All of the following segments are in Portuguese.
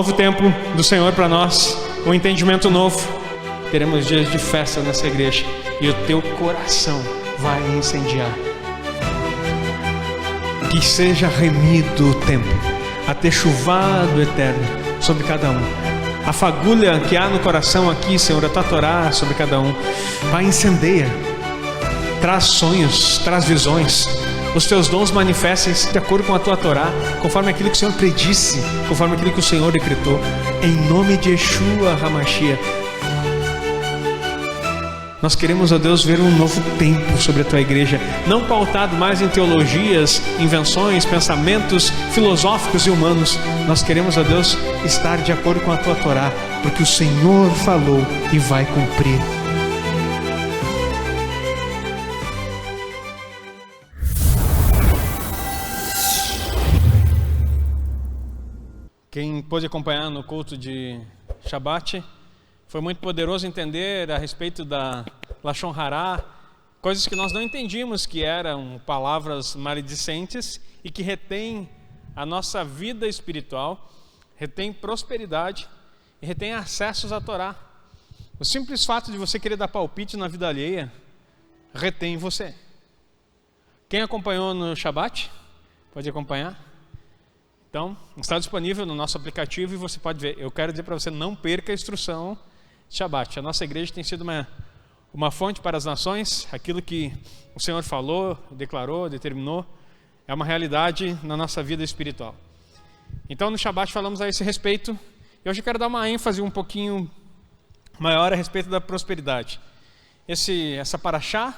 novo tempo do Senhor para nós, um entendimento novo. Teremos dias de festa nessa igreja e o teu coração vai incendiar. Que seja remido o tempo, até chuvado eterno sobre cada um. A fagulha que há no coração aqui, Senhor, a tua Torá sobre cada um, vai incendeia. Traz sonhos, traz visões. Os teus dons manifestem-se de acordo com a tua Torá, conforme aquilo que o Senhor predisse, conforme aquilo que o Senhor decretou. Em nome de Yeshua HaMashiach. Nós queremos, ó Deus, ver um novo tempo sobre a tua igreja, não pautado mais em teologias, invenções, pensamentos filosóficos e humanos. Nós queremos, ó Deus, estar de acordo com a tua Torá, porque o Senhor falou e vai cumprir. Quem pôde acompanhar no culto de Shabbat, foi muito poderoso entender a respeito da Lashon Hará, coisas que nós não entendíamos que eram palavras maledicentes e que retêm a nossa vida espiritual, retém prosperidade e retém acessos à Torá. O simples fato de você querer dar palpite na vida alheia retém você. Quem acompanhou no Shabbat, pode acompanhar. Então, está disponível no nosso aplicativo e você pode ver. Eu quero dizer para você, não perca a instrução de Shabbat. A nossa igreja tem sido uma fonte para as nações. Aquilo que o Senhor falou, declarou, determinou, é uma realidade na nossa vida espiritual. Então, no Shabbat falamos a esse respeito. E hoje eu quero dar uma ênfase um pouquinho maior a respeito da prosperidade. Essa paraxá,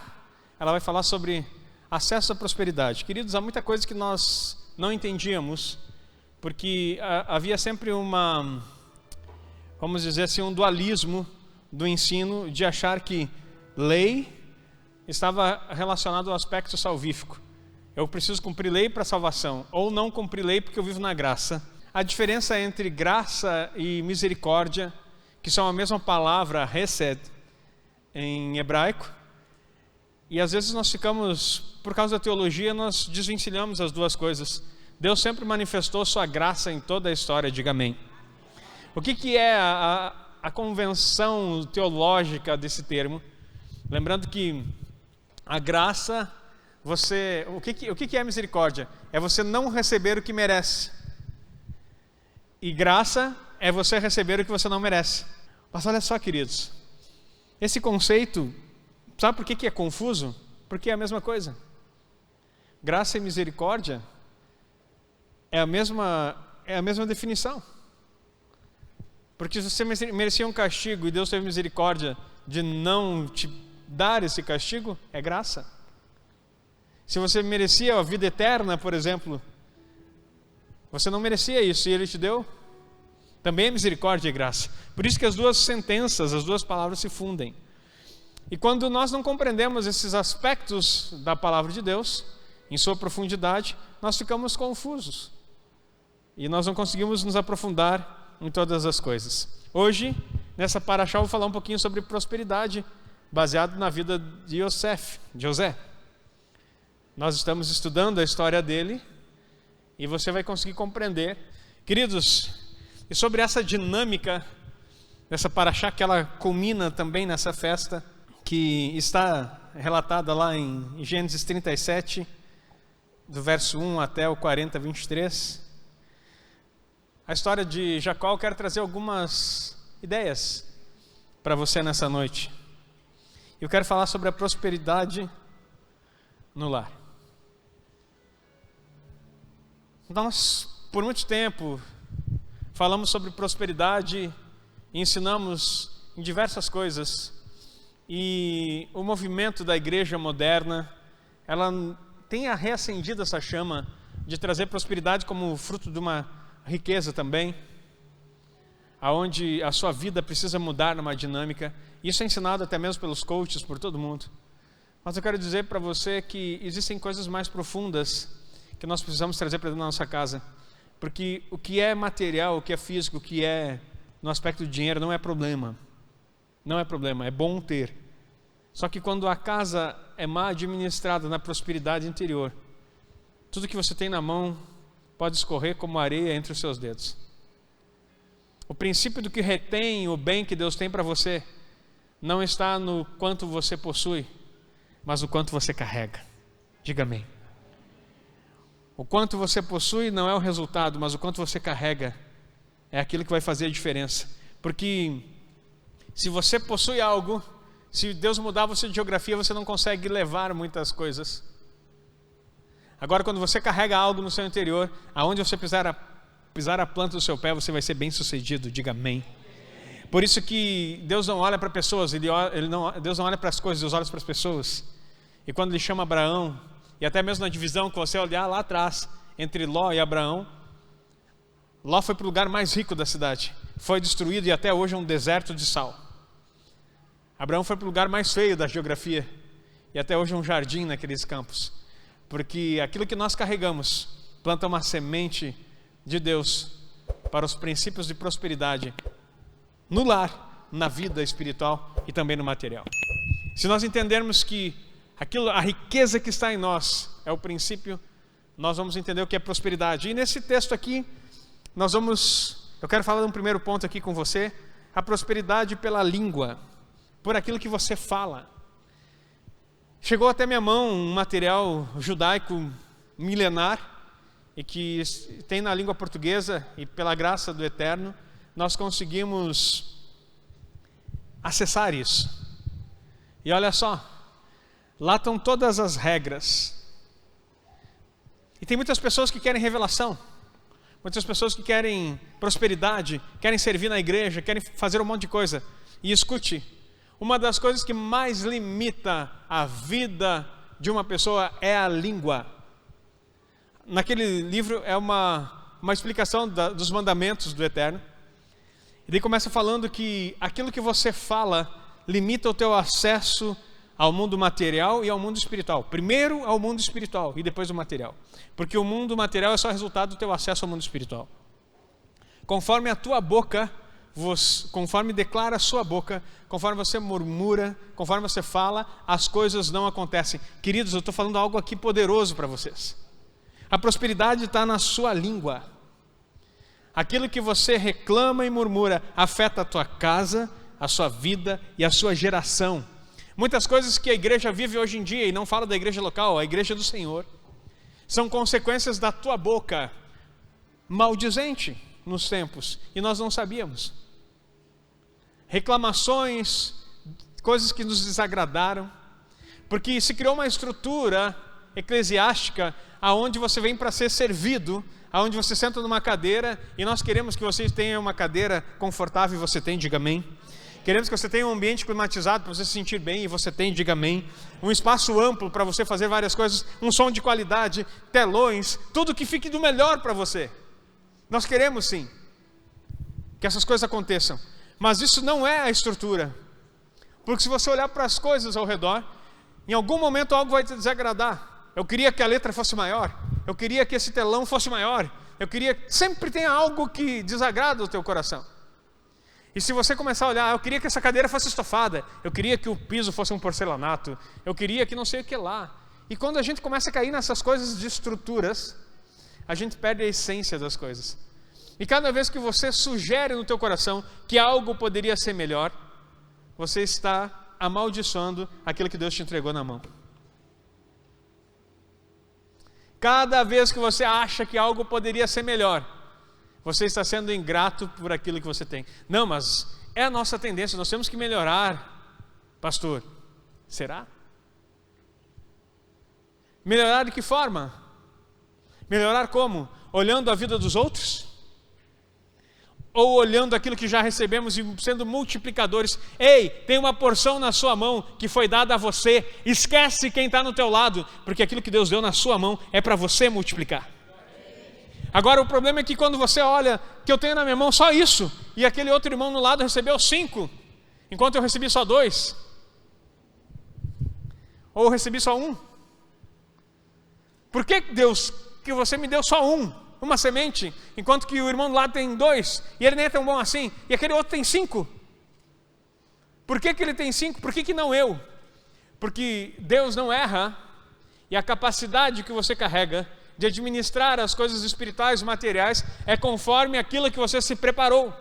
ela vai falar sobre acesso à prosperidade. Queridos, há muita coisa que nós não entendíamos, porque havia sempre vamos dizer assim, um dualismo do ensino de achar que lei estava relacionado ao aspecto salvífico. Eu preciso cumprir lei para salvação, ou não cumprir lei porque eu vivo na graça. A diferença entre graça e misericórdia, que são a mesma palavra, hesed, em hebraico, e às vezes nós ficamos, por causa da teologia, nós desvencilhamos as duas coisas. Deus sempre manifestou sua graça em toda a história, diga amém. O que é a convenção teológica desse termo? Lembrando que a graça, o que é misericórdia? É você não receber o que merece. E graça é você receber o que você não merece. Mas olha só, queridos, esse conceito, sabe por que é confuso? Porque é a mesma coisa. Graça e misericórdia é a mesma definição. Porque se você merecia um castigo e Deus teve misericórdia de não te dar esse castigo, é graça. Se você merecia a vida eterna, por exemplo, você não merecia isso e Ele te deu, também é misericórdia e graça. Por isso que as duas sentenças, as duas palavras se fundem. E quando nós não compreendemos esses aspectos da palavra de Deus, em sua profundidade, nós ficamos confusos. E nós não conseguimos nos aprofundar em todas as coisas. Hoje, nessa paraxá, eu vou falar um pouquinho sobre prosperidade, baseado na vida de José. Nós estamos estudando a história dele, e você vai conseguir compreender. Queridos, e sobre essa dinâmica dessa paraxá, que ela culmina também nessa festa, que está relatada lá em Gênesis 37, do verso 1 até o 40, 23. A história de Jacó, eu quero trazer algumas ideias para você nessa noite. Eu quero falar sobre a prosperidade no lar. Nós, por muito tempo, falamos sobre prosperidade e ensinamos em diversas coisas. E o movimento da igreja moderna, ela tem reacendido essa chama de trazer prosperidade como fruto de uma riqueza também, aonde a sua vida precisa mudar numa dinâmica. Isso é ensinado até mesmo pelos coaches, por todo mundo. Mas eu quero dizer para você que existem coisas mais profundas que nós precisamos trazer para dentro da nossa casa. Porque o que é material, o que é físico, o que é no aspecto do dinheiro não é problema. Não é problema, é bom ter. Só que quando a casa é mal administrada na prosperidade interior, tudo que você tem na mão pode escorrer como areia entre os seus dedos. O princípio do que retém o bem que Deus tem para você não está no quanto você possui, mas no quanto você carrega. Diga amém. O quanto você possui não é o resultado, mas o quanto você carrega é aquilo que vai fazer a diferença. Porque se você possui algo, se Deus mudar você de geografia, você não consegue levar muitas coisas. Agora, quando você carrega algo no seu interior, aonde você pisar a planta do seu pé, você vai ser bem sucedido. Diga amém. Por isso que Deus não olha para pessoas, Deus não olha para as coisas, Deus olha para as pessoas. E quando Ele chama Abraão, e até mesmo na divisão que você olhar lá atrás, entre Ló e Abraão, Ló foi para o lugar mais rico da cidade, foi destruído e até hoje é um deserto de sal. Abraão foi para o lugar mais feio da geografia, e até hoje é um jardim naqueles campos. Porque aquilo que nós carregamos planta uma semente de Deus para os princípios de prosperidade no lar, na vida espiritual e também no material. Se nós entendermos que a riqueza que está em nós é o princípio, nós vamos entender o que é prosperidade. E nesse texto aqui, eu quero falar de um primeiro ponto aqui com você, a prosperidade pela língua, por aquilo que você fala. Chegou até minha mão um material judaico milenar, e que tem na língua portuguesa, e pela graça do Eterno, nós conseguimos acessar isso. E olha só, lá estão todas as regras. E tem muitas pessoas que querem revelação, muitas pessoas que querem prosperidade, querem servir na igreja, querem fazer um monte de coisa. E escute, uma das coisas que mais limita a vida de uma pessoa é a língua. Naquele livro é uma explicação dos mandamentos do Eterno. E daí começa falando que aquilo que você fala limita o teu acesso ao mundo material e ao mundo espiritual. Primeiro ao mundo espiritual e depois o material. Porque o mundo material é só resultado do teu acesso ao mundo espiritual. Conforme a tua boca, conforme declara a sua boca, conforme você murmura, conforme você fala, as coisas não acontecem. Queridos, eu estou falando algo aqui poderoso para vocês. A prosperidade está na sua língua. Aquilo que você reclama e murmura afeta a tua casa, a sua vida e a sua geração. Muitas coisas que a igreja vive hoje em dia, e não falo da igreja local, a igreja do Senhor, são consequências da tua boca maldizente nos tempos, e nós não sabíamos. Reclamações, coisas que nos desagradaram, porque se criou uma estrutura eclesiástica aonde você vem para ser servido, aonde você senta numa cadeira, e nós queremos que você tenha uma cadeira confortável, e você tem, diga amém. Queremos que você tenha um ambiente climatizado para você se sentir bem, e você tem, diga amém. Um espaço amplo para você fazer várias coisas, um som de qualidade, telões, tudo que fique do melhor para você. Nós queremos sim que essas coisas aconteçam, mas isso não é a estrutura. Porque se você olhar para as coisas ao redor, em algum momento algo vai te desagradar. Eu queria que a letra fosse maior, eu queria que esse telão fosse maior, eu queria que sempre tenha algo que desagrada o teu coração. E se você começar a olhar, eu queria que essa cadeira fosse estofada, eu queria que o piso fosse um porcelanato, eu queria que não sei o que lá. E quando a gente começa a cair nessas coisas de estruturas, a gente perde a essência das coisas. E cada vez que você sugere no teu coração que algo poderia ser melhor, você está amaldiçoando aquilo que Deus te entregou na mão. Cada vez que você acha que algo poderia ser melhor, você está sendo ingrato por aquilo que você tem. Não, mas é a nossa tendência, nós temos que melhorar, pastor. Será? Melhorar de que forma? Melhorar como? Olhando a vida dos outros? Ou olhando aquilo que já recebemos e sendo multiplicadores? Ei, tem uma porção na sua mão que foi dada a você. Esquece quem está no teu lado, porque aquilo que Deus deu na sua mão é para você multiplicar. Agora o problema é que quando você olha que eu tenho na minha mão só isso, e aquele outro irmão no lado recebeu 5, enquanto eu recebi só 2. Ou eu recebi só 1. Por que Deus, que você me deu só 1? Uma semente, enquanto que o irmão do lado tem 2, e ele nem é tão bom assim, e aquele outro tem 5. Por que ele tem 5? Por que não eu? Porque Deus não erra, e a capacidade que você carrega de administrar as coisas espirituais e materiais é conforme aquilo que você se preparou.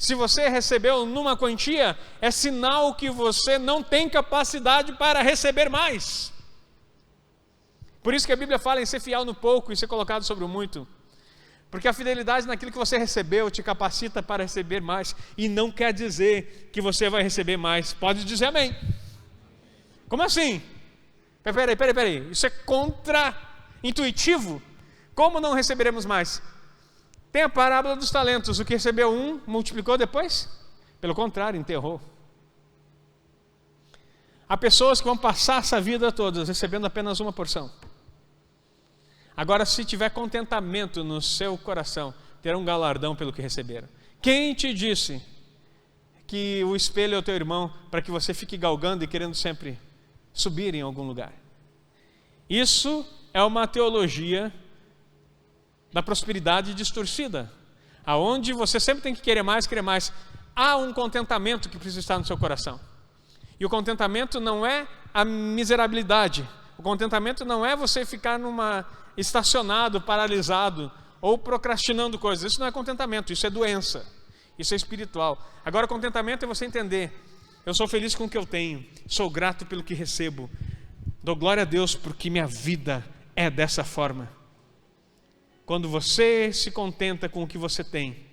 Se você recebeu numa quantia, é sinal que você não tem capacidade para receber mais. Por isso que a Bíblia fala em ser fiel no pouco e ser colocado sobre o muito. Porque a fidelidade naquilo que você recebeu te capacita para receber mais. E não quer dizer que você vai receber mais. Pode dizer amém. Como assim? Peraí. Isso é contra-intuitivo. Como não receberemos mais? Tem a parábola dos talentos. O que recebeu um, multiplicou depois? Pelo contrário, enterrou. Há pessoas que vão passar essa vida toda recebendo apenas uma porção. Agora, se tiver contentamento no seu coração, terá um galardão pelo que receberam. Quem te disse que o espelho é o teu irmão para que você fique galgando e querendo sempre subir em algum lugar? Isso é uma teologia da prosperidade distorcida, aonde você sempre tem que querer mais. Há um contentamento que precisa estar no seu coração. E o contentamento não é a miserabilidade. O contentamento não é você ficar estacionado, paralisado ou procrastinando coisas. Isso não é contentamento, isso é doença. Isso é espiritual. Agora, contentamento é você entender: eu sou feliz com o que eu tenho, sou grato pelo que recebo, dou glória a Deus porque minha vida é dessa forma. Quando você se contenta com o que você tem,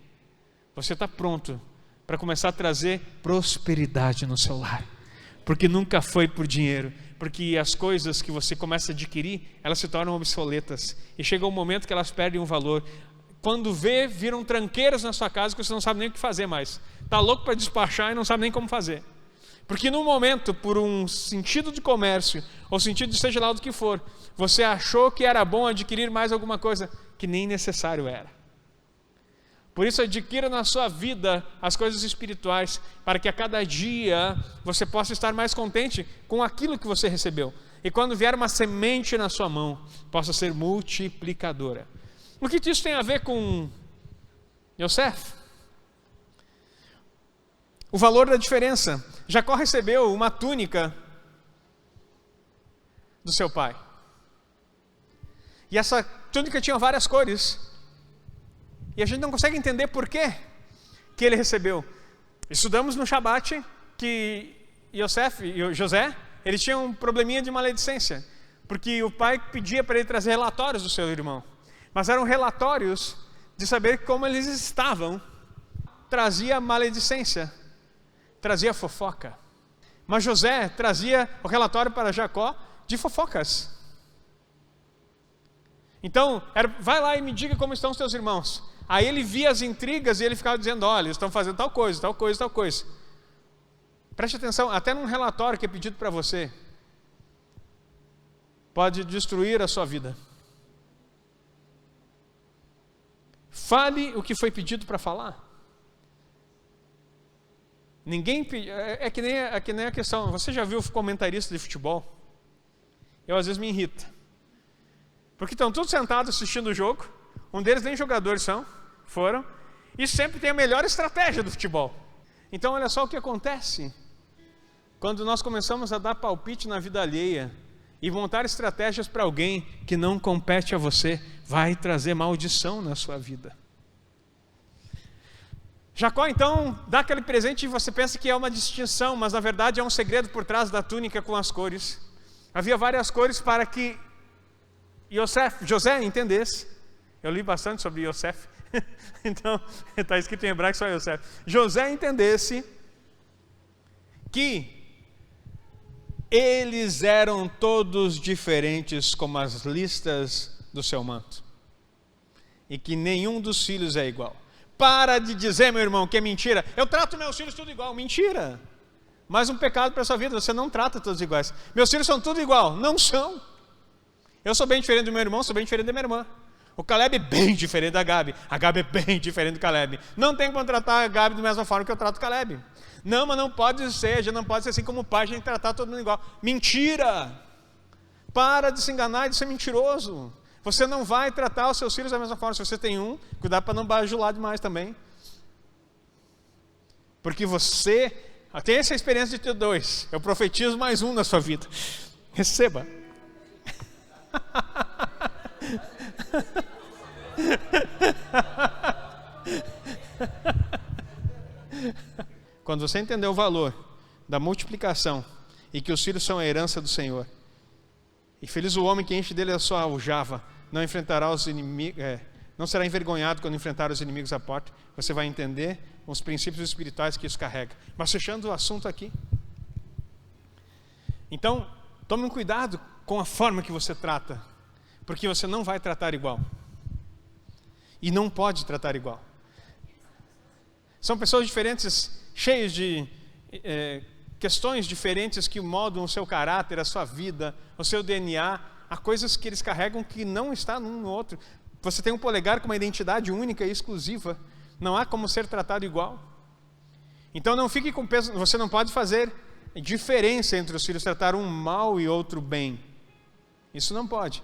você está pronto para começar a trazer prosperidade no seu lar. Porque nunca foi por dinheiro. Porque as coisas que você começa a adquirir, elas se tornam obsoletas. E chega um momento que elas perdem um valor. Quando vê, viram tranqueiras na sua casa que você não sabe nem o que fazer mais. Está louco para despachar e não sabe nem como fazer. Porque no momento, por um sentido de comércio, ou sentido de seja lá do que for, você achou que era bom adquirir mais alguma coisa que nem necessário era. Por isso, adquira na sua vida as coisas espirituais, para que a cada dia você possa estar mais contente com aquilo que você recebeu. E quando vier uma semente na sua mão, possa ser multiplicadora. O que isso tem a ver com Yosef? O valor da diferença. Jacó recebeu uma túnica do seu pai. E essa túnica tinha várias cores. E a gente não consegue entender por que ele recebeu. Estudamos no Shabat que José, ele tinha um probleminha de maledicência. Porque o pai pedia para ele trazer relatórios do seu irmão. Mas eram relatórios de saber como eles estavam. Trazia maledicência, trazia fofoca. Mas José trazia o relatório para Jacó de fofocas. Então, vai lá e me diga como estão os teus irmãos. Aí ele via as intrigas e ele ficava dizendo: olha, eles estão fazendo tal coisa. Preste atenção, até num relatório que é pedido para você, pode destruir a sua vida. Fale o que foi pedido para falar. Ninguém é que nem a questão. Você já viu comentarista de futebol? Eu às vezes me irrita. Porque estão todos sentados assistindo o jogo. Um deles nem jogadores foram. E sempre tem a melhor estratégia do futebol. Então olha só o que acontece. Quando nós começamos a dar palpite na vida alheia e montar estratégias para alguém que não compete a você, vai trazer maldição na sua vida. Jacó então dá aquele presente e você pensa que é uma distinção, mas na verdade é um segredo por trás da túnica com as cores. Havia várias cores para que José entendesse. Eu li bastante sobre Yosef, então está escrito em hebraico só Yosef. José entendesse que eles eram todos diferentes como as listas do seu manto. E que nenhum dos filhos é igual. Para de dizer, meu irmão, que é mentira. Eu trato meus filhos tudo igual. Mentira. Mais um pecado para a sua vida. Você não trata todos iguais. Meus filhos são tudo igual. Não são. Eu sou bem diferente do meu irmão, sou bem diferente da minha irmã. O Caleb é bem diferente da Gabi. A Gabi é bem diferente do Caleb. Não tem como tratar a Gabi da mesma forma que eu trato o Caleb. Não, mas não pode ser, já não pode ser assim como o pai, a gente tratar todo mundo igual. Mentira! Para de se enganar e de ser mentiroso. Você não vai tratar os seus filhos da mesma forma. Se você tem um, cuidado para não bajular demais também. Porque você tem essa experiência de ter dois. Eu profetizo mais um na sua vida. Receba. Quando você entender o valor da multiplicação e que os filhos são a herança do Senhor, e feliz o homem que enche dele a sua aljava, não enfrentará os inimigos, não será envergonhado quando enfrentar os inimigos à porta. Você vai entender os princípios espirituais que isso carrega. Mas fechando o assunto aqui. Então, tome um cuidado com a forma que você trata, porque você não vai tratar igual. E não pode tratar igual. São pessoas diferentes, cheias de questões diferentes que moldam o seu caráter, a sua vida, o seu DNA. Há coisas que eles carregam que não está num no outro. Você tem um polegar com uma identidade única e exclusiva. Não há como ser tratado igual. Então não fique com peso. Você não pode fazer diferença entre os filhos, tratar um mal e outro bem. Isso não pode.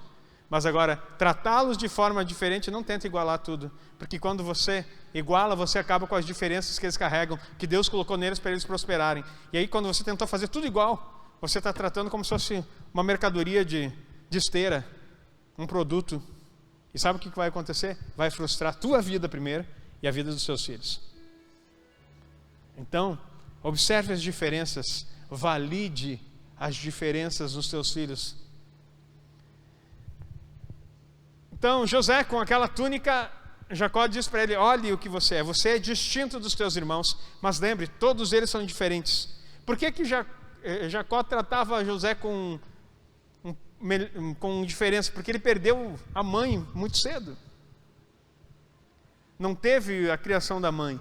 Mas agora, tratá-los de forma diferente, não tenta igualar tudo. Porque quando você iguala, você acaba com as diferenças que eles carregam, que Deus colocou neles para eles prosperarem. E aí quando você tentou fazer tudo igual, você está tratando como se fosse uma mercadoria de esteira, um produto. E sabe o que vai acontecer? Vai frustrar a tua vida primeiro e a vida dos seus filhos. Então, observe as diferenças, valide as diferenças nos teus filhos. Então, José, com aquela túnica, Jacó diz para ele: olhe o que você é distinto dos teus irmãos, mas lembre, todos eles são diferentes. Por que Jacó tratava José com diferença? Porque ele perdeu a mãe muito cedo. Não teve a criação da mãe.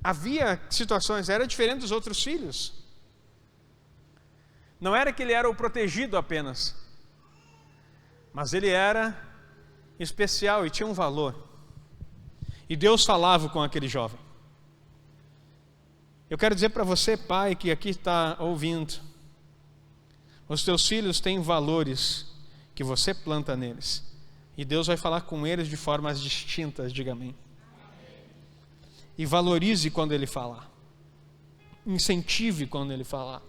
Havia situações, era diferente dos outros filhos. Não era que ele era o protegido apenas, mas ele era especial e tinha um valor. E Deus falava com aquele jovem. Eu quero dizer para você, pai, que aqui está ouvindo, os teus filhos têm valores que você planta neles. E Deus vai falar com eles de formas distintas, diga amém. E valorize quando ele falar. Incentive quando ele falar.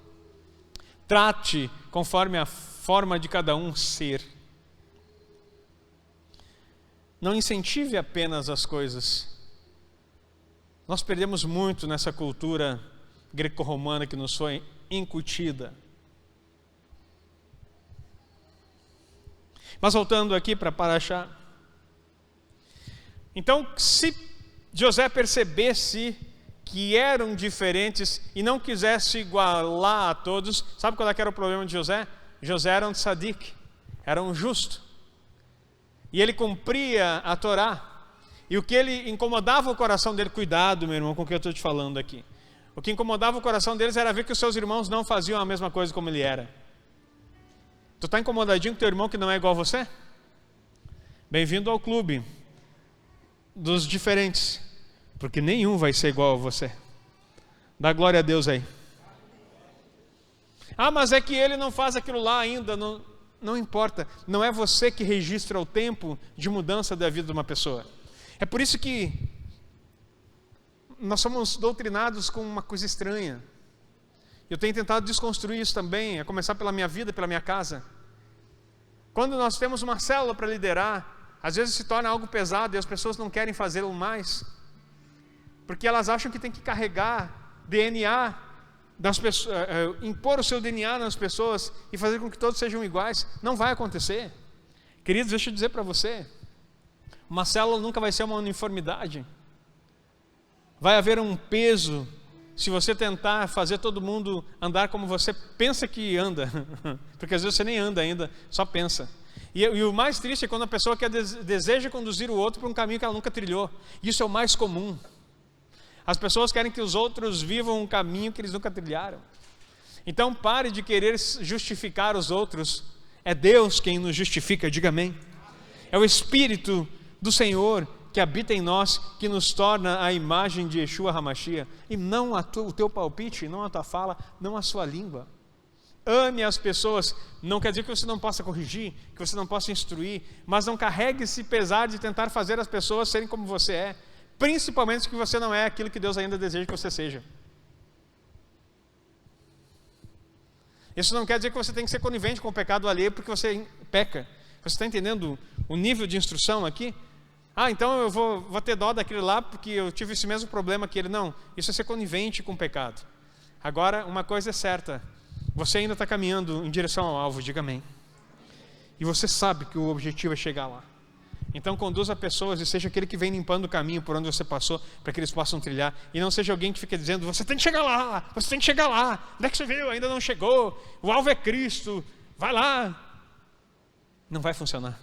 Trate conforme a forma de cada um ser. Não incentive apenas as coisas. Nós perdemos muito nessa cultura greco-romana que nos foi incutida. Mas voltando aqui para Paraxá. Então, se José percebesse que eram diferentes e não quisesse igualar a todos, sabe qual era o problema de José? José era um tzadik, era um justo. E ele cumpria a Torá. E o que ele incomodava o coração dele, cuidado, meu irmão, com o que eu estou te falando aqui. O que incomodava o coração deles era ver que os seus irmãos não faziam a mesma coisa como ele era. Tu está incomodadinho com teu irmão que não é igual a você? Bem-vindo ao clube dos diferentes, porque nenhum vai ser igual a você. Dá glória a Deus aí. Ah, mas é que ele não faz aquilo lá ainda. Não importa, não é você que registra o tempo de mudança da vida de uma pessoa. É por isso que nós somos doutrinados com uma coisa estranha. Eu tenho tentado desconstruir isso também, a começar pela minha vida, pela minha casa. Quando nós temos uma célula para liderar, às vezes se torna algo pesado e as pessoas não querem fazê-lo mais, porque elas acham que tem que carregar DNA das pessoas, impor o seu DNA nas pessoas e fazer com que todos sejam iguais. Não vai acontecer. Queridos, deixa eu dizer para você, uma célula nunca vai ser uma uniformidade. Vai haver um peso se você tentar fazer todo mundo andar como você pensa que anda, porque às vezes você nem anda ainda, só pensa. E o mais triste é quando a pessoa deseja conduzir o outro para um caminho que ela nunca trilhou. Isso é o mais comum. As pessoas querem que os outros vivam um caminho que eles nunca trilharam. Então pare de querer justificar os outros. É Deus quem nos justifica, diga amém. É o Espírito do Senhor que habita em nós, que nos torna a imagem de Yeshua HaMashiach, e não o teu palpite, não a tua fala, não a sua língua. Ame as pessoas, não quer dizer que você não possa corrigir, que você não possa instruir, mas não carregue esse pesar de tentar fazer as pessoas serem como você é, principalmente que você não é aquilo que Deus ainda deseja que você seja. Isso não quer dizer que você tem que ser conivente com o pecado alheio porque você peca. Você está entendendo o nível de instrução aqui? Então eu vou ter dó daquele lá porque eu tive esse mesmo problema que ele. Não, isso é ser conivente com o pecado. Agora, uma coisa é certa, você ainda está caminhando em direção ao alvo, diga amém. E você sabe que o objetivo é chegar lá. Então conduza pessoas e seja aquele que vem limpando o caminho por onde você passou, para que eles possam trilhar. E não seja alguém que fica dizendo, você tem que chegar lá, você tem que chegar lá. Onde é que você veio? Ainda não chegou. O alvo é Cristo, vai lá. Não vai funcionar.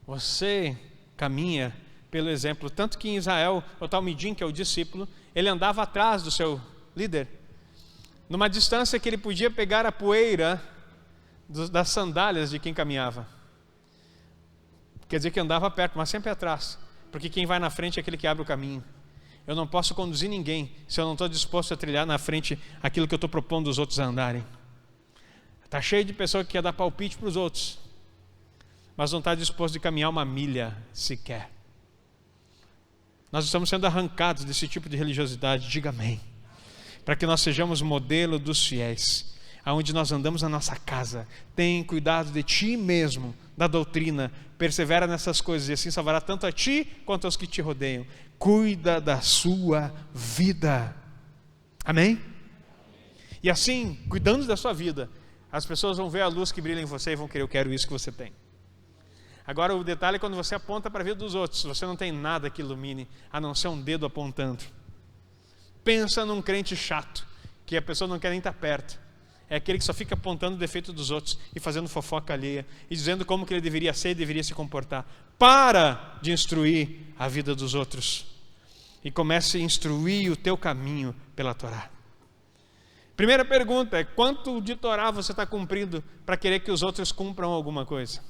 Você caminha pelo exemplo. Tanto que em Israel, o Talmidim, que é o discípulo, ele andava atrás do seu líder, numa distância que ele podia pegar a poeira das sandálias de quem caminhava. Quer dizer que andava perto, mas sempre atrás, porque quem vai na frente é aquele que abre o caminho. Eu não posso conduzir ninguém se eu não estou disposto a trilhar na frente aquilo que eu estou propondo os outros a andarem. Está cheio de pessoa que quer dar palpite para os outros, mas não está disposto a caminhar uma milha sequer. Nós estamos sendo arrancados desse tipo de religiosidade, diga amém, para que nós sejamos modelo dos fiéis, aonde nós andamos na nossa casa. Tem cuidado de ti mesmo, da doutrina, persevera nessas coisas e assim salvará tanto a ti quanto aos que te rodeiam. Cuida da sua vida, amém? E assim, cuidando da sua vida, as pessoas vão ver a luz que brilha em você e vão querer, eu quero isso que você tem. Agora o detalhe é quando você aponta para a vida dos outros, você não tem nada que ilumine, a não ser um dedo apontando. Pensa num crente chato, que a pessoa não quer nem estar perto. É aquele que só fica apontando o defeito dos outros e fazendo fofoca alheia e dizendo como que ele deveria ser e deveria se comportar. Para de instruir a vida dos outros e comece a instruir o teu caminho pela Torá. Primeira pergunta é: quanto de Torá você está cumprindo para querer que os outros cumpram alguma coisa?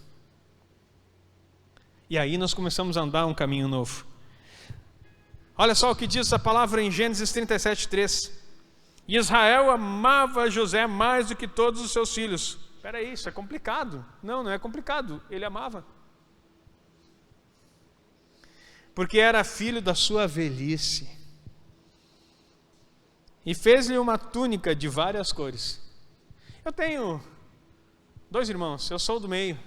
E aí nós começamos a andar um caminho novo. Olha só o que diz a palavra em Gênesis 37:3. Israel amava José mais do que todos os seus filhos. Espera aí, isso é complicado. Não é complicado, ele amava. Porque era filho da sua velhice. E fez-lhe uma túnica de várias cores. Eu tenho 2 irmãos, eu sou o do meio.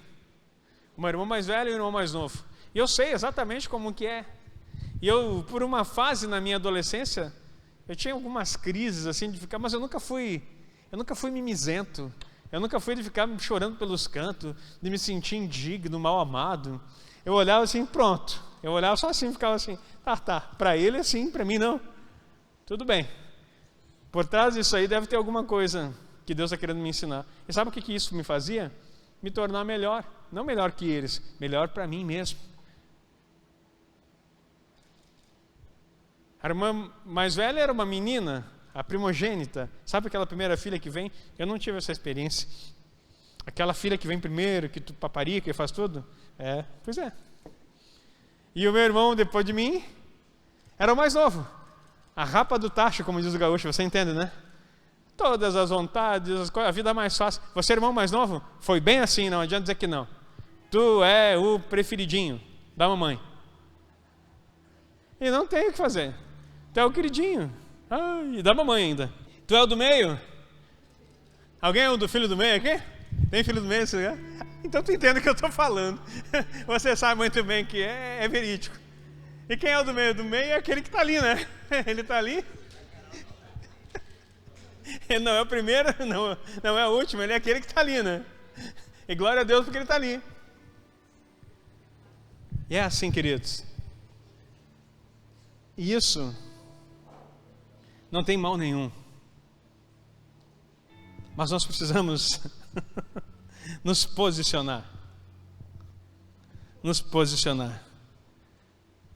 Uma irmã mais velha e um irmão mais novo. E eu sei exatamente como que é. E eu, por uma fase na minha adolescência, eu tinha algumas crises assim de ficar, mas eu nunca fui mimizento. Eu nunca fui de ficar chorando pelos cantos, de me sentir indigno, mal amado. Eu olhava assim, pronto. Eu olhava só assim, ficava assim, tá. Para ele assim, para mim não. Tudo bem. Por trás disso aí deve ter alguma coisa que Deus está querendo me ensinar. E sabe o que isso me fazia? Me tornar melhor. Não melhor que eles, melhor para mim mesmo. A irmã mais velha era uma menina, a primogênita. Sabe aquela primeira filha que vem? Eu não tive essa experiência. Aquela filha que vem primeiro, que tu paparica e faz tudo? Pois é. E o meu irmão, depois de mim, era o mais novo. A rapa do tacho, como diz o gaúcho, você entende, né? Todas as vontades, a vida mais fácil. Você é irmão mais novo? Foi bem assim, não adianta dizer que não. Tu é o preferidinho da mamãe. E não tem o que fazer. Tu é o queridinho. E da mamãe ainda. Tu é o do meio? Alguém é o do filho do meio aqui? Tem filho do meio nesse lugar? Então tu entende o que eu estou falando. Você sabe muito bem que é verídico. E quem é o do meio? Do meio é aquele que está ali, né? Ele está ali. Ele não é o primeiro, não é o último, ele é aquele que está ali, né? E glória a Deus porque ele está ali. E é assim, queridos. E isso não tem mal nenhum. Mas nós precisamos nos posicionar. Nos posicionar.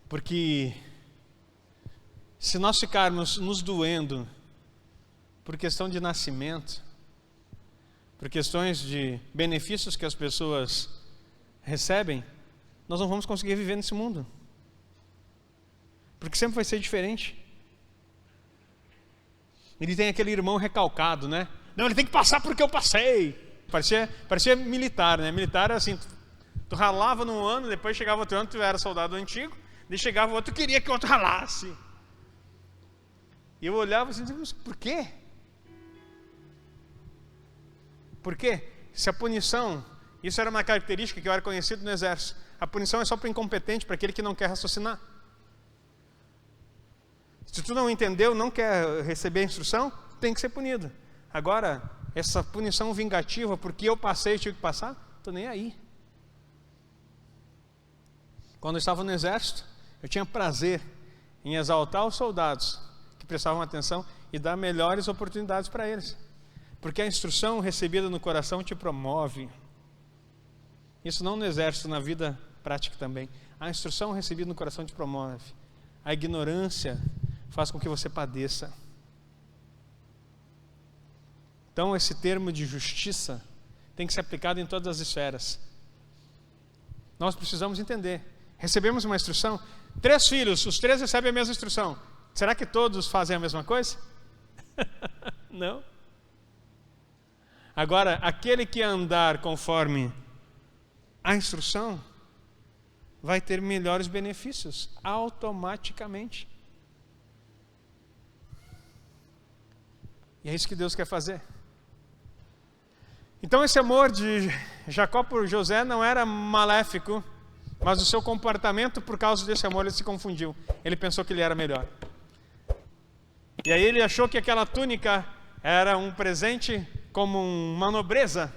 Porque se nós ficarmos nos doendo por questão de nascimento, por questões de benefícios que as pessoas recebem, nós não vamos conseguir viver nesse mundo. Porque sempre vai ser diferente. Ele tem aquele irmão recalcado, né? Não, ele tem que passar porque eu passei. Parecia militar, né? Militar era assim, tu ralava num ano, depois chegava outro ano, tu era soldado antigo, daí chegava outro, tu queria que o outro ralasse. E eu olhava assim, mas por quê? Por quê? Se a punição, isso era uma característica que eu era conhecido no exército, A punição é só para o incompetente, para aquele que não quer raciocinar. Se tu não entendeu, não quer receber a instrução, tem que ser punido. Agora, essa punição vingativa, porque eu passei e tive que passar, estou nem aí. Quando eu estava no exército, eu tinha prazer em exaltar os soldados que prestavam atenção e dar melhores oportunidades para eles. Porque a instrução recebida no coração te promove. Isso não no exército, na vida prática também. A instrução recebida no coração te promove. A ignorância faz com que você padeça. Então, esse termo de justiça tem que ser aplicado em todas as esferas. Nós precisamos entender. Recebemos uma instrução. 3 filhos, os 3 recebem a mesma instrução. Será que todos fazem a mesma coisa? Não. Agora, aquele que andar conforme a instrução vai ter melhores benefícios automaticamente. E é isso que Deus quer fazer. Então esse amor de Jacó por José não era maléfico, mas o seu comportamento, por causa desse amor, ele se confundiu. Ele pensou que ele era melhor. E aí ele achou que aquela túnica era um presente como uma nobreza,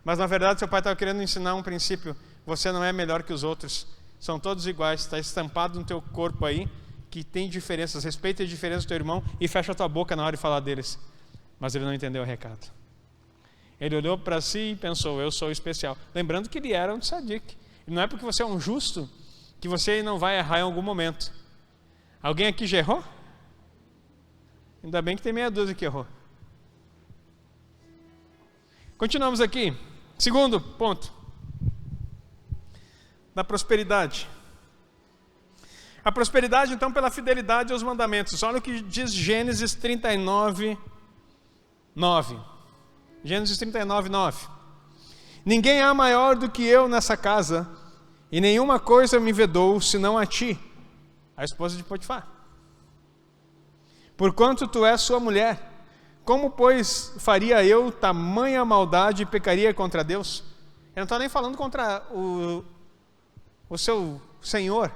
mas na verdade seu pai estava querendo ensinar um princípio: você não é melhor que os outros, são todos iguais, está estampado no teu corpo aí, que tem diferenças, respeita a diferença do teu irmão e fecha a tua boca na hora de falar deles. Mas ele não entendeu o recado. Ele olhou para si e pensou: eu sou especial. Lembrando que ele era um tzadik. E não é porque você é um justo que você não vai errar em algum momento. Alguém aqui já errou? Ainda bem que tem meia dúzia que errou. Continuamos aqui. Segundo ponto. Da prosperidade. A prosperidade, então, pela fidelidade aos mandamentos. Olha o que diz Gênesis 39, 9. Gênesis 39, 9. Ninguém há maior do que eu nessa casa, e nenhuma coisa me vedou, senão a ti, a esposa de Potifar. Porquanto tu és sua mulher, como, pois, faria eu tamanha maldade e pecaria contra Deus? Eu não estou nem falando contra o seu Senhor.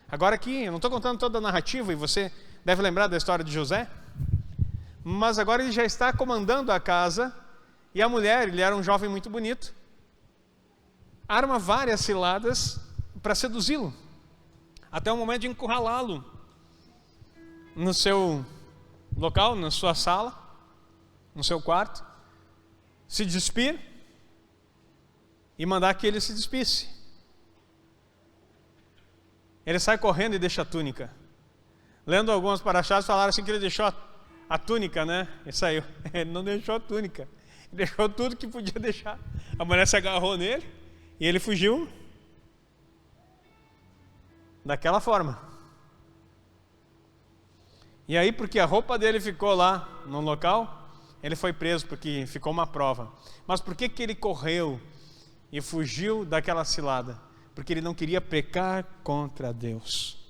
Agora aqui, eu não estou contando toda a narrativa, e você deve lembrar da história de José. Mas agora ele já está comandando a casa, e a mulher, ele era um jovem muito bonito, arma várias ciladas para seduzi-lo, até o momento de encurralá-lo no seu local, na sua sala, no seu quarto, se despir e mandar que ele se despisse. Ele sai correndo e deixa a túnica. Lendo algumas paraxás, falaram assim que ele deixou a túnica, né? E saiu. Ele não deixou a túnica. Ele deixou tudo que podia deixar. A mulher se agarrou nele e ele fugiu daquela forma. E aí, porque a roupa dele ficou lá no local, ele foi preso, porque ficou uma prova. Mas por que ele correu e fugiu daquela cilada? Porque ele não queria pecar contra Deus.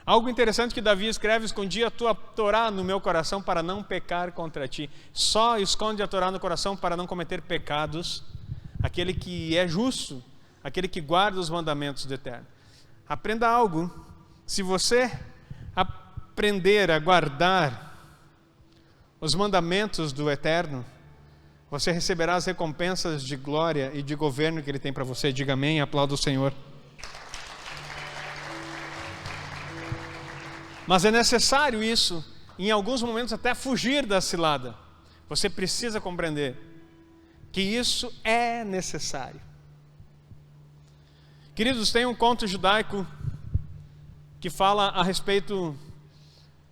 Algo interessante que Davi escreve: escondi a tua Torá no meu coração para não pecar contra ti. Só esconde a Torá no coração para não cometer pecados aquele que é justo, aquele que guarda os mandamentos do Eterno. Aprenda algo: se você aprender a guardar os mandamentos do Eterno, você receberá as recompensas de glória e de governo que Ele tem para você. Diga amém e aplauda o Senhor. Mas é necessário isso, em alguns momentos até fugir da cilada. Você precisa compreender que isso é necessário. Queridos, tem um conto judaico que fala a respeito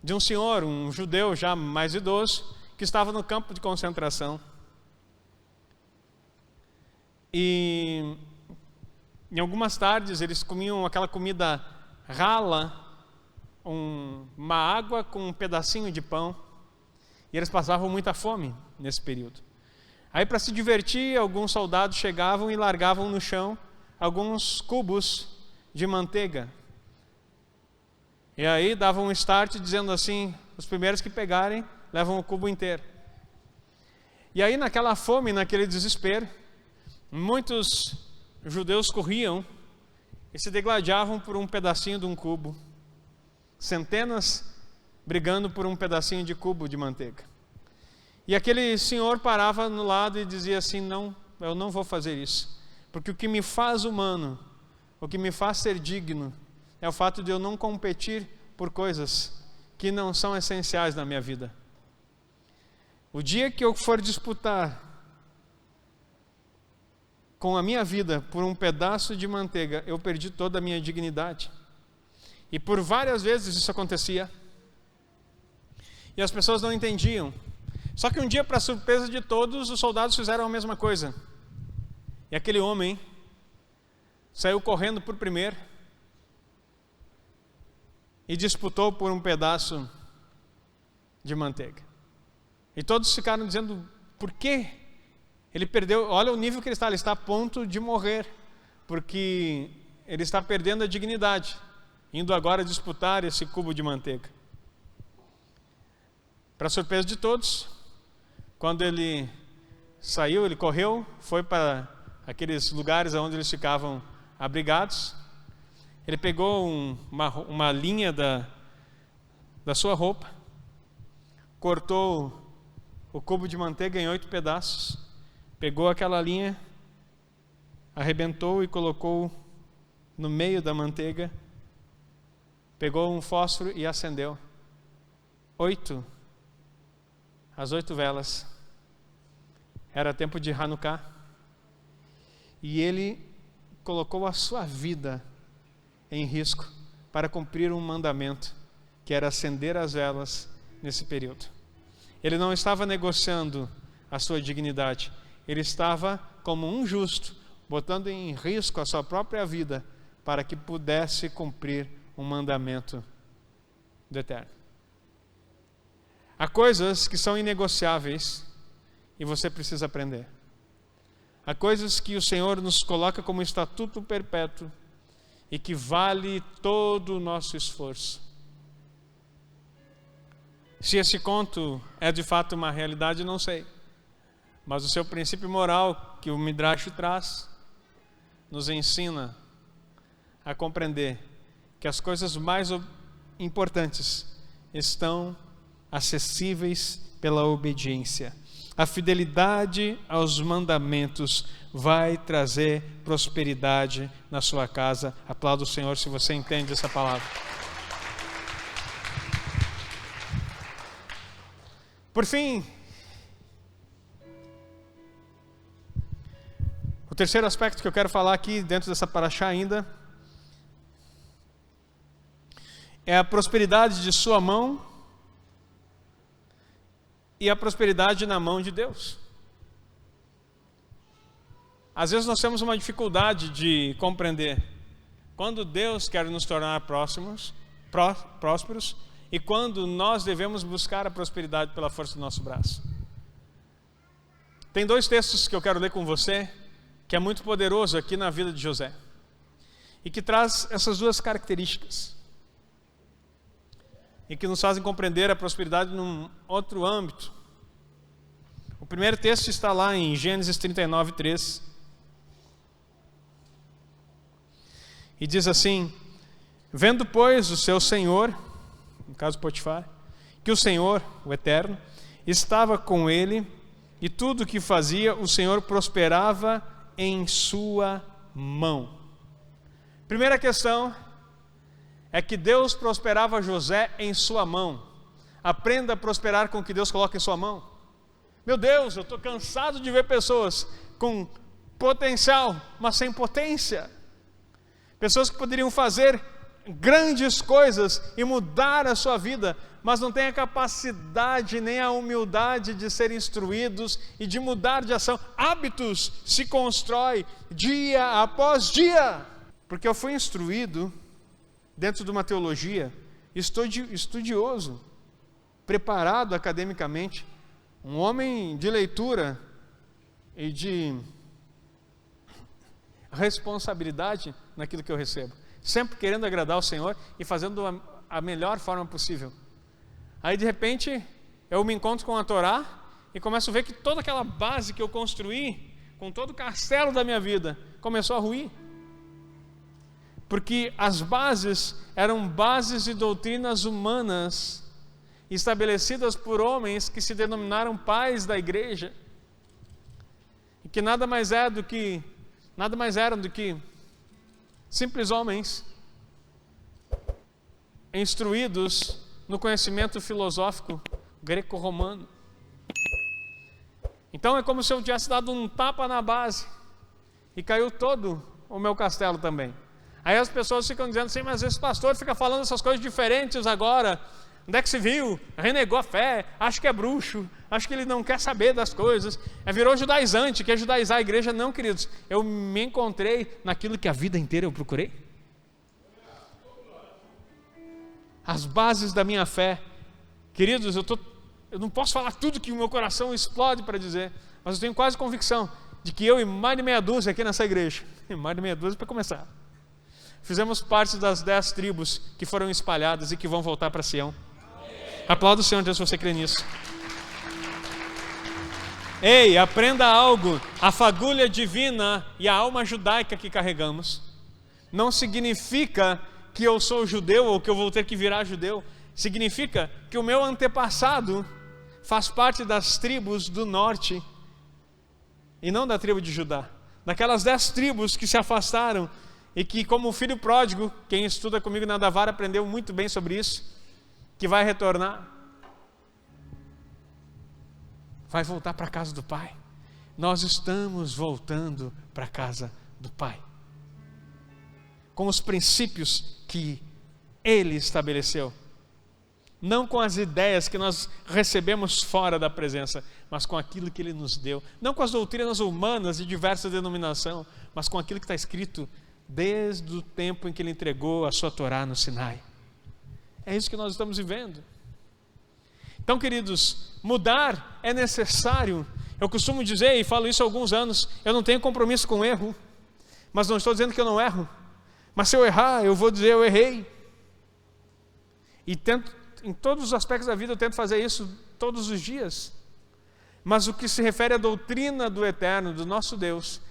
de um senhor, um judeu já mais idoso, que estava no campo de concentração. E em algumas tardes eles comiam aquela comida rala, uma água com um pedacinho de pão, e eles passavam muita fome nesse período. Aí, para se divertir, alguns soldados chegavam e largavam no chão alguns cubos de manteiga. E aí davam um start dizendo assim: os primeiros que pegarem levam o cubo inteiro. E aí, naquela fome, naquele desespero, muitos judeus corriam e se degladiavam por um pedacinho de um cubo. Centenas brigando por um pedacinho de cubo de manteiga. E aquele senhor parava no lado e dizia assim: não, eu não vou fazer isso, porque o que me faz humano, o que me faz ser digno, é o fato de eu não competir por coisas que não são essenciais na minha vida. O dia que eu for disputar com a minha vida por um pedaço de manteiga, eu perdi toda a minha dignidade. E por várias vezes isso acontecia. E as pessoas não entendiam. Só que um dia, para surpresa de todos, os soldados fizeram a mesma coisa. E aquele homem saiu correndo por primeiro e disputou por um pedaço de manteiga. E todos ficaram dizendo: por quê? Ele perdeu, olha o nível que ele está a ponto de morrer, porque ele está perdendo a dignidade, indo agora disputar esse cubo de manteiga. Para surpresa de todos, quando ele saiu, ele correu, foi para aqueles lugares onde eles ficavam abrigados. Ele pegou uma linha da sua roupa, cortou o cubo de manteiga em 8 pedaços, pegou aquela linha, arrebentou e colocou no meio da manteiga, pegou um fósforo e acendeu. 8. As 8 velas. Era tempo de Hanukkah. E ele colocou a sua vida em risco para cumprir um mandamento, que era acender as velas nesse período. Ele não estava negociando a sua dignidade. Ele estava como um justo, botando em risco a sua própria vida para que pudesse cumprir um mandamento do Eterno. Há coisas que são inegociáveis e você precisa aprender. Há coisas que o Senhor nos coloca como estatuto perpétuo e que vale todo o nosso esforço. Se esse conto é de fato uma realidade, não sei. Mas o seu princípio moral que o Midrash traz nos ensina a compreender que as coisas mais importantes estão acessíveis pela obediência. A fidelidade aos mandamentos vai trazer prosperidade na sua casa. Aplauda o Senhor se você entende essa palavra. Por fim, o terceiro aspecto que eu quero falar aqui dentro dessa paraxá ainda é a prosperidade de sua mão e a prosperidade na mão de Deus. Às vezes nós temos uma dificuldade de compreender quando Deus quer nos tornar prósperos e quando nós devemos buscar a prosperidade pela força do nosso braço. Tem 2 textos que eu quero ler com você, que é muito poderoso aqui na vida de José, e que traz essas 2 características, e que nos fazem compreender a prosperidade num outro âmbito. O primeiro texto está lá em Gênesis 39:3, e diz assim: vendo, pois, o seu senhor, no caso Potifar, que o Senhor, o Eterno, estava com ele, e tudo o que fazia, o Senhor prosperava em sua mão. Primeira questão é que Deus prosperava José em sua mão. Aprenda a prosperar com o que Deus coloca em sua mão. Meu Deus, eu estou cansado de ver pessoas com potencial, mas sem potência. Pessoas que poderiam fazer grandes coisas e mudar a sua vida, mas não têm a capacidade nem a humildade de ser instruídos e de mudar de ação. Hábitos se constrói dia após dia. Porque eu fui instruído dentro de uma teologia, estudioso, preparado academicamente, um homem de leitura e de responsabilidade naquilo que eu recebo, sempre querendo agradar o Senhor e fazendo a melhor forma possível. Aí de repente eu me encontro com a Torá e começo a ver que toda aquela base que eu construí com todo o castelo da minha vida, começou a ruir. Porque as bases eram bases de doutrinas humanas, estabelecidas por homens que se denominaram pais da igreja, e que nada mais eram do que simples homens instruídos no conhecimento filosófico greco-romano. Então é como se eu tivesse dado um tapa na base e caiu todo o meu castelo também. Aí as pessoas ficam dizendo assim, mas esse pastor fica falando essas coisas diferentes agora. Onde é que se viu? Renegou a fé, acho que é bruxo, acho que ele não quer saber das coisas, virou judaizante, quer judaizar a igreja. Não, queridos, eu me encontrei naquilo que a vida inteira eu procurei. As bases da minha fé. Queridos, eu não posso falar tudo que o meu coração explode para dizer, mas eu tenho quase convicção de que eu e mais de meia dúzia aqui nessa igreja, mais de meia dúzia para começar, fizemos parte das 10 tribos que foram espalhadas e que vão voltar para Sião. Aplauda o Senhor Deus se você crê nisso. Ei, aprenda algo. A fagulha divina e a alma judaica que carregamos não significa que eu sou judeu ou que eu vou ter que virar judeu. Significa que o meu antepassado faz parte das tribos do norte e não da tribo de Judá. Daquelas 10 tribos que se afastaram e que, como o filho pródigo, quem estuda comigo na Davara aprendeu muito bem sobre isso, que vai retornar, vai voltar para a casa do Pai. Nós estamos voltando para a casa do Pai, com os princípios que Ele estabeleceu, não com as ideias que nós recebemos fora da presença, mas com aquilo que Ele nos deu, não com as doutrinas humanas de diversa denominação, mas com aquilo que está escrito desde o tempo em que Ele entregou a sua Torá no Sinai. É isso que nós estamos vivendo. Então, queridos, mudar é necessário. Eu costumo dizer, e falo isso há alguns anos, eu não tenho compromisso com erro, mas não estou dizendo que eu não erro. Mas se eu errar, eu vou dizer eu errei. E tento, em todos os aspectos da vida, eu tento fazer isso todos os dias. Mas o que se refere à doutrina do eterno, do nosso Deus,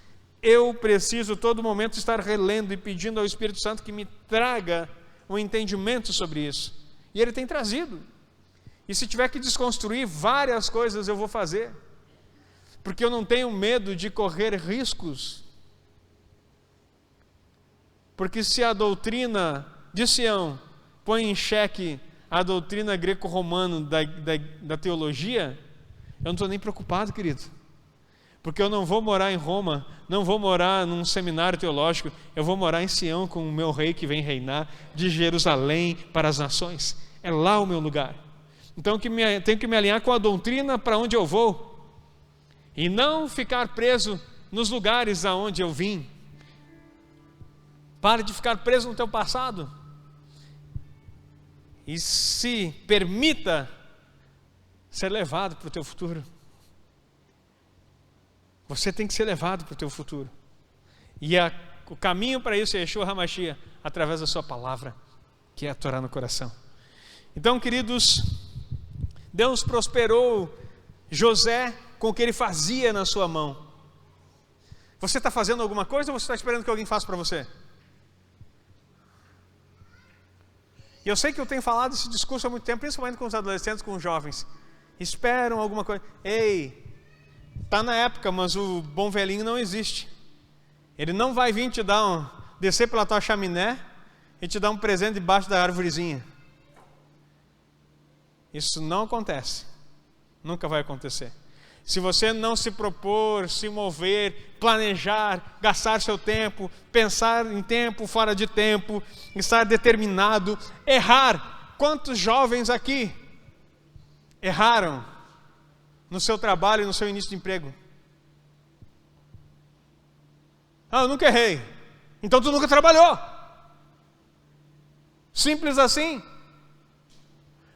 eu preciso todo momento estar relendo e pedindo ao Espírito Santo que me traga um entendimento sobre isso. E Ele tem trazido. E se tiver que desconstruir várias coisas, eu vou fazer. Porque eu não tenho medo de correr riscos. Porque se a doutrina de Sião põe em xeque a doutrina greco-romana da teologia, eu não estou nem preocupado, querido. Porque eu não vou morar em Roma, não vou morar num seminário teológico, eu vou morar em Sião com o meu rei que vem reinar de Jerusalém para as nações. É lá o meu lugar. Então tenho que me alinhar com a doutrina para onde eu vou e não ficar preso nos lugares aonde eu vim. Pare de ficar preso no teu passado e se permita ser levado para o teu futuro. Você tem que ser levado para o teu futuro. E o caminho para isso é Yeshua HaMashiach, através da sua palavra, que é a Torá no coração. Então, queridos, Deus prosperou José com o que ele fazia na sua mão. Você está fazendo alguma coisa ou você está esperando que alguém faça para você? E eu sei que eu tenho falado esse discurso há muito tempo, principalmente com os adolescentes, com os jovens. Esperam alguma coisa. Ei, está na época, mas o bom velhinho não existe. Ele não vai vir te dar descer pela tua chaminé e te dar um presente debaixo da árvorezinha. Isso não acontece. Nunca vai acontecer. Se você não se propor, se mover, planejar, gastar seu tempo, pensar em tempo, fora de tempo, estar determinado, errar. Quantos jovens aqui erraram no seu trabalho e no seu início de emprego? Eu nunca errei. Então tu nunca trabalhou. Simples assim.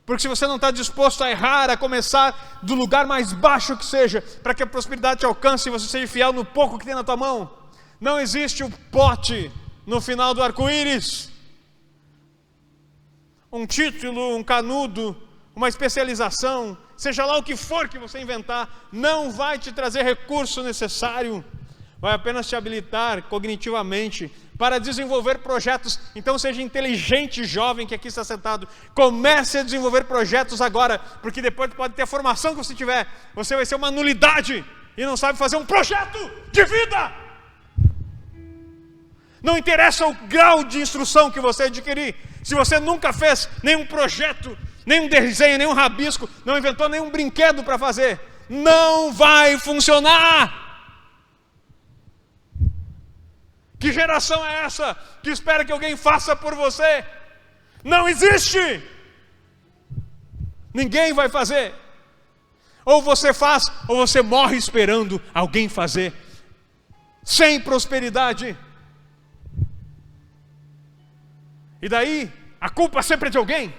Porque se você não está disposto a errar, a começar do lugar mais baixo que seja, para que a prosperidade te alcance e você seja fiel no pouco que tem na tua mão, não existe o pote no final do arco-íris. Um título, um canudo, uma especialização, seja lá o que for que você inventar, não vai te trazer recurso necessário vai apenas te habilitar cognitivamente para desenvolver projetos. Então seja inteligente, jovem que aqui está sentado. Comece a desenvolver projetos agora, porque depois pode ter a formação que você tiver, você vai ser uma nulidade e não sabe fazer um projeto de vida. Não interessa o grau de instrução que você adquirir, se você nunca fez nenhum projeto, nenhum desenho, nenhum rabisco, não inventou nenhum brinquedo para fazer, não vai funcionar. Que geração é essa que espera que alguém faça por você? Não existe! Ninguém vai fazer. Ou você faz, ou você morre esperando alguém fazer. Sem prosperidade. E daí, a culpa sempre é de alguém.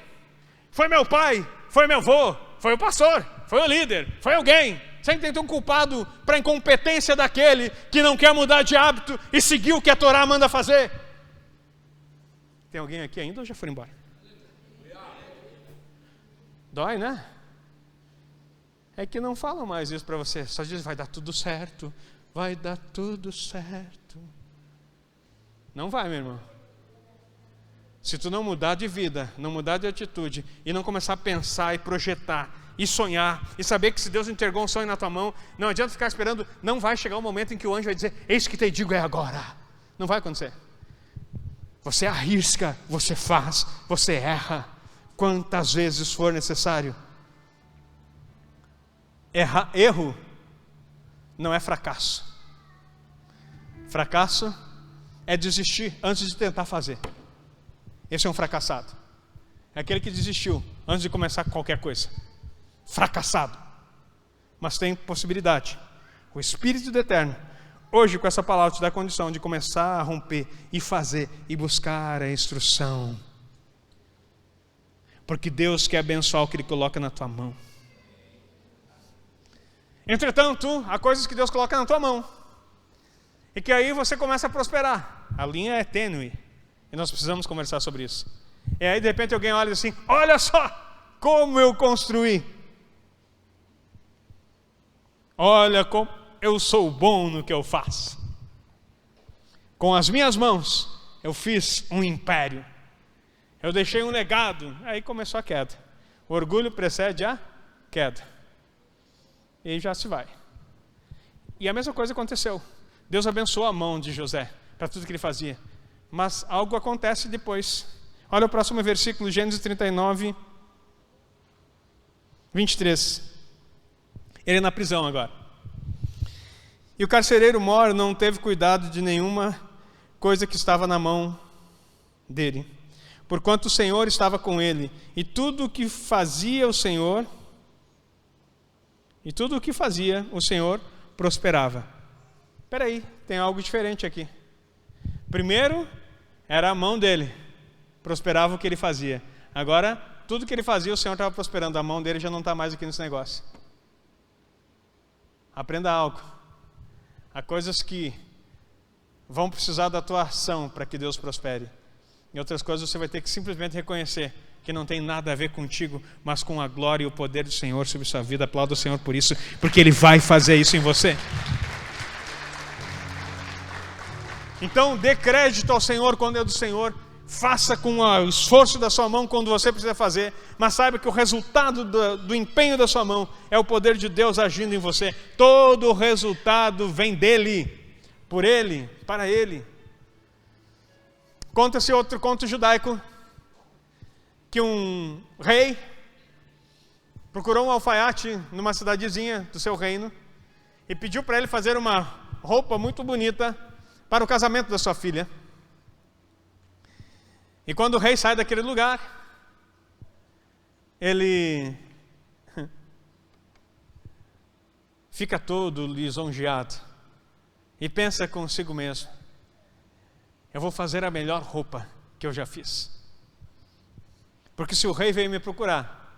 Foi meu pai, foi meu avô, foi o pastor, foi o líder, foi alguém. Sempre tem que ter um culpado para a incompetência daquele que não quer mudar de hábito e seguir o que a Torá manda fazer. Tem alguém aqui ainda ou já foi embora? Dói, né? É que não falam mais isso para você. Só dizem, vai dar tudo certo. Vai dar tudo certo. Não vai, meu irmão. Se tu não mudar de vida, não mudar de atitude e não começar a pensar e projetar e sonhar, e saber que se Deus entregou um sonho na tua mão, não adianta ficar esperando, não vai chegar um momento em que o anjo vai dizer, eis que te digo é agora. Não vai acontecer. Você arrisca, você faz, você erra, quantas vezes for necessário. Erro não é fracasso. Fracasso é desistir antes de tentar fazer. Esse é um fracassado. É aquele que desistiu antes de começar qualquer coisa. Fracassado. Mas tem possibilidade. O Espírito do Eterno, hoje com essa palavra te dá a condição de começar a romper e fazer e buscar a instrução. Porque Deus quer abençoar o que Ele coloca na tua mão. Entretanto, há coisas que Deus coloca na tua mão e que aí você começa a prosperar. A linha é tênue e nós precisamos conversar sobre isso. E aí de repente alguém olha assim, olha só como eu construí. Olha como eu sou bom no que eu faço. Com as minhas mãos eu fiz um império. Eu deixei um legado. Aí começou a queda. O orgulho precede a queda. E já se vai. E a mesma coisa aconteceu. Deus abençoou a mão de José para tudo que ele fazia. Mas algo acontece depois. Olha o próximo versículo, Gênesis 39, 23. Ele na prisão agora. E o carcereiro mor não teve cuidado de nenhuma coisa que estava na mão dele, porquanto o Senhor estava com ele, e tudo o que fazia o Senhor prosperava. Espera aí, tem algo diferente aqui. Primeiro, era a mão dele, prosperava o que ele fazia. Agora, tudo que ele fazia, o Senhor estava prosperando. A mão dele já não está mais aqui nesse negócio. Aprenda algo. Há coisas que vão precisar da tua ação para que Deus prospere. Em outras coisas você vai ter que simplesmente reconhecer que não tem nada a ver contigo, mas com a glória e o poder do Senhor sobre sua vida. Aplauda o Senhor por isso, porque Ele vai fazer isso em você. Então dê crédito ao Senhor quando é do Senhor. Faça com o esforço da sua mão quando você precisa fazer, mas saiba que o resultado do empenho da sua mão é o poder de Deus agindo em você. Todo o resultado vem dele, por ele, para ele. Conta-se outro conto judaico, que um rei procurou um alfaiate numa cidadezinha do seu reino e pediu para ele fazer uma roupa muito bonita para o casamento da sua filha. E quando o rei sai daquele lugar, ele fica todo lisonjeado e pensa consigo mesmo, eu vou fazer a melhor roupa que eu já fiz. Porque se o rei veio me procurar,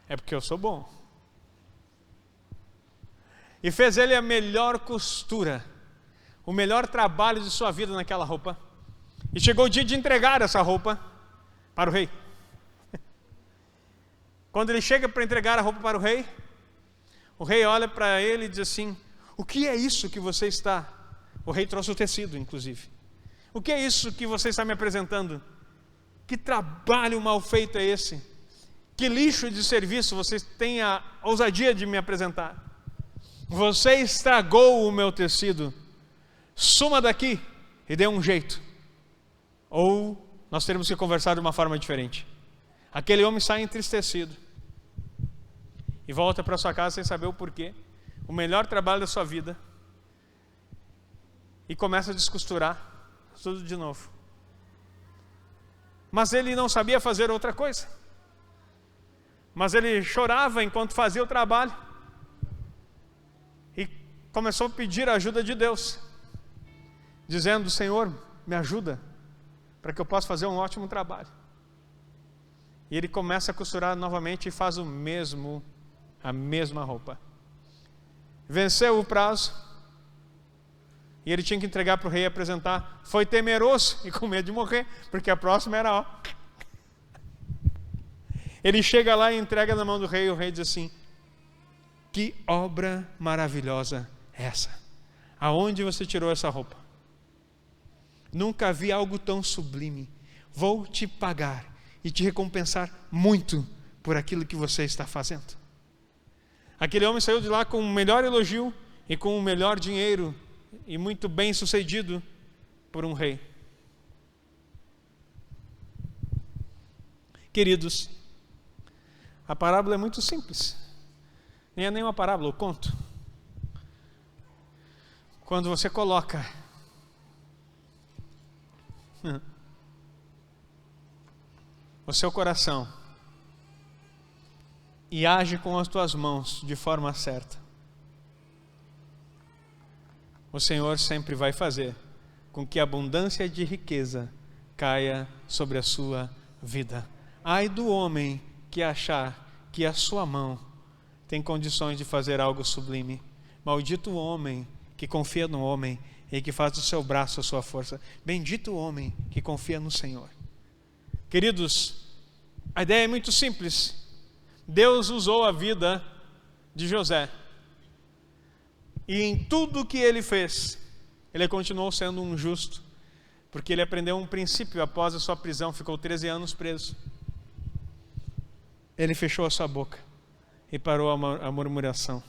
é porque eu sou bom. E fez ele a melhor costura, o melhor trabalho de sua vida naquela roupa. E chegou o dia de entregar essa roupa para o rei. Quando ele chega para entregar a roupa para o rei olha para ele e diz assim, o que é isso que você está O rei trouxe o tecido, inclusive. O que é isso que você está me apresentando? Que trabalho mal feito é esse? Que lixo de serviço você tem a ousadia de me apresentar? Você estragou o meu tecido. Suma daqui e dê um jeito. Ou nós teremos que conversar de uma forma diferente. Aquele homem sai entristecido e volta para sua casa sem saber o porquê. O melhor trabalho da sua vida. E começa a descosturar tudo de novo. Mas ele não sabia fazer outra coisa. Mas ele chorava enquanto fazia o trabalho. E começou a pedir a ajuda de Deus, dizendo: Senhor, me ajuda, para que eu possa fazer um ótimo trabalho. E ele começa a costurar novamente e faz a mesma roupa. Venceu o prazo, e ele tinha que entregar para o rei e apresentar. Foi temeroso e com medo de morrer, porque a próxima era Ele chega lá e entrega na mão do rei, e o rei diz assim: que obra maravilhosa é essa? Aonde você tirou essa roupa? Nunca vi algo tão sublime. Vou te pagar e te recompensar muito por aquilo que você está fazendo. Aquele homem saiu de lá com o melhor elogio e com o melhor dinheiro e muito bem sucedido por um rei. Queridos, a parábola é muito simples. Nem é nenhuma parábola, eu conto. Quando você coloca o seu coração e age com as tuas mãos de forma certa, o Senhor sempre vai fazer com que a abundância de riqueza caia sobre a sua vida. Ai do homem que achar que a sua mão tem condições de fazer algo sublime. Maldito o homem que confia no homem e que faz do seu braço a sua força. Bendito o homem que confia no Senhor. Queridos, a ideia é muito simples. Deus usou a vida de José. E em tudo que ele fez, ele continuou sendo um justo, porque ele aprendeu um princípio após a sua prisão, ficou 13 anos preso. Ele fechou a sua boca e parou a murmuração.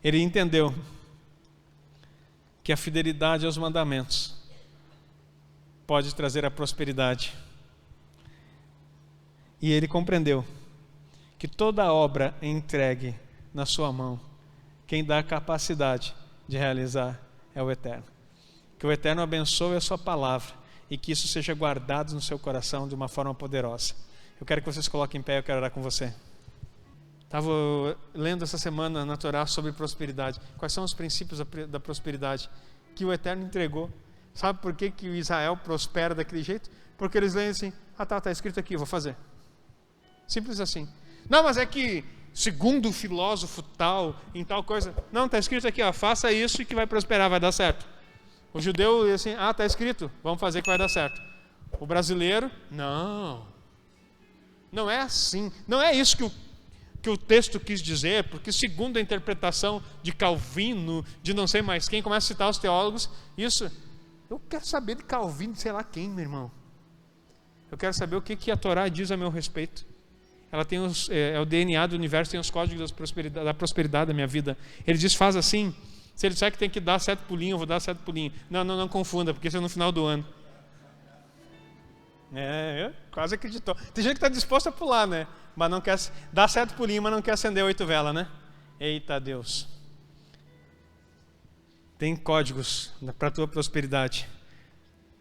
Ele entendeu que a fidelidade aos mandamentos pode trazer a prosperidade. E ele compreendeu que toda obra entregue na sua mão, quem dá a capacidade de realizar é o Eterno. Que o Eterno abençoe a sua palavra e que isso seja guardado no seu coração de uma forma poderosa. Eu quero que vocês coloquem em pé, eu quero orar com você. Estava lendo essa semana na Torá sobre prosperidade. Quais são os princípios da prosperidade que o Eterno entregou? Sabe por que o Israel prospera daquele jeito? Porque eles leem assim: está escrito aqui, eu vou fazer. Simples assim. Não, mas é que segundo o filósofo tal, em tal coisa. Não, está escrito aqui, faça isso e que vai prosperar, vai dar certo. O judeu diz assim: está escrito, vamos fazer que vai dar certo. O brasileiro, não é assim. Não é isso que o texto quis dizer, porque segundo a interpretação de Calvino, de não sei mais quem, começa a citar os teólogos, isso, eu quero saber de Calvino, sei lá quem, meu irmão. Eu quero saber o que a Torá diz a meu respeito. Ela tem o DNA do universo, tem os códigos da prosperidade da minha vida. Ele diz: faz assim. Se ele disser que tem que dar 7 pulinhos, eu vou dar 7 pulinhos. Não confunda, porque isso é no final do ano. Quase acreditou. Tem gente que está disposta a pular, né? Mas não quer dar 7 pulinhos, mas não quer acender 8 velas, né? Eita Deus. Tem códigos para a tua prosperidade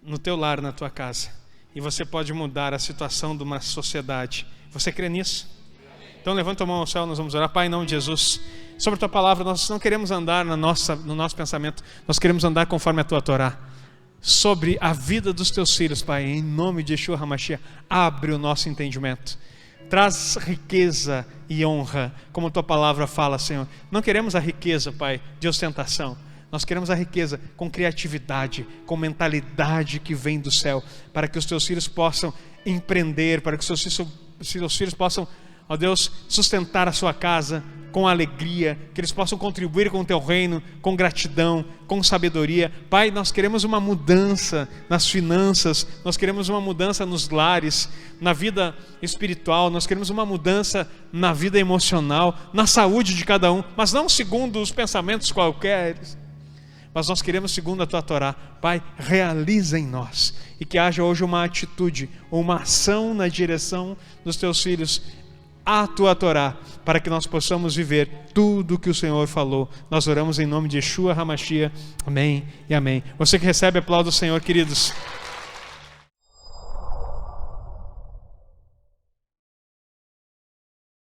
no teu lar, na tua casa. E você pode mudar a situação de uma sociedade. Você crê nisso? Então levanta a mão ao céu, nós vamos orar. Pai, em nome de Jesus, sobre a tua palavra, nós não queremos andar no nosso pensamento, nós queremos andar conforme a tua Torá. Sobre a vida dos teus filhos, Pai, em nome de Yeshua HaMashiach, abre o nosso entendimento. Traz riqueza e honra, como a tua palavra fala, Senhor. Não queremos a riqueza, Pai, de ostentação. Nós queremos a riqueza com criatividade, com mentalidade que vem do céu, para que os teus filhos possam empreender, para que os teus filhos possam, ó Deus, sustentar a sua casa, com alegria, que eles possam contribuir com o teu reino, com gratidão, com sabedoria. Pai, nós queremos uma mudança nas finanças, nós queremos uma mudança nos lares, na vida espiritual, nós queremos uma mudança na vida emocional, na saúde de cada um, mas não segundo os pensamentos qualquer, mas nós queremos segundo a tua Torá. Pai, realiza em nós, e que haja hoje uma atitude, uma ação na direção dos teus filhos, a tua Torá, para que nós possamos viver tudo o que o Senhor falou. Nós oramos em nome de Yeshua HaMashiach. Amém e amém. Você que recebe, aplauda o Senhor, queridos.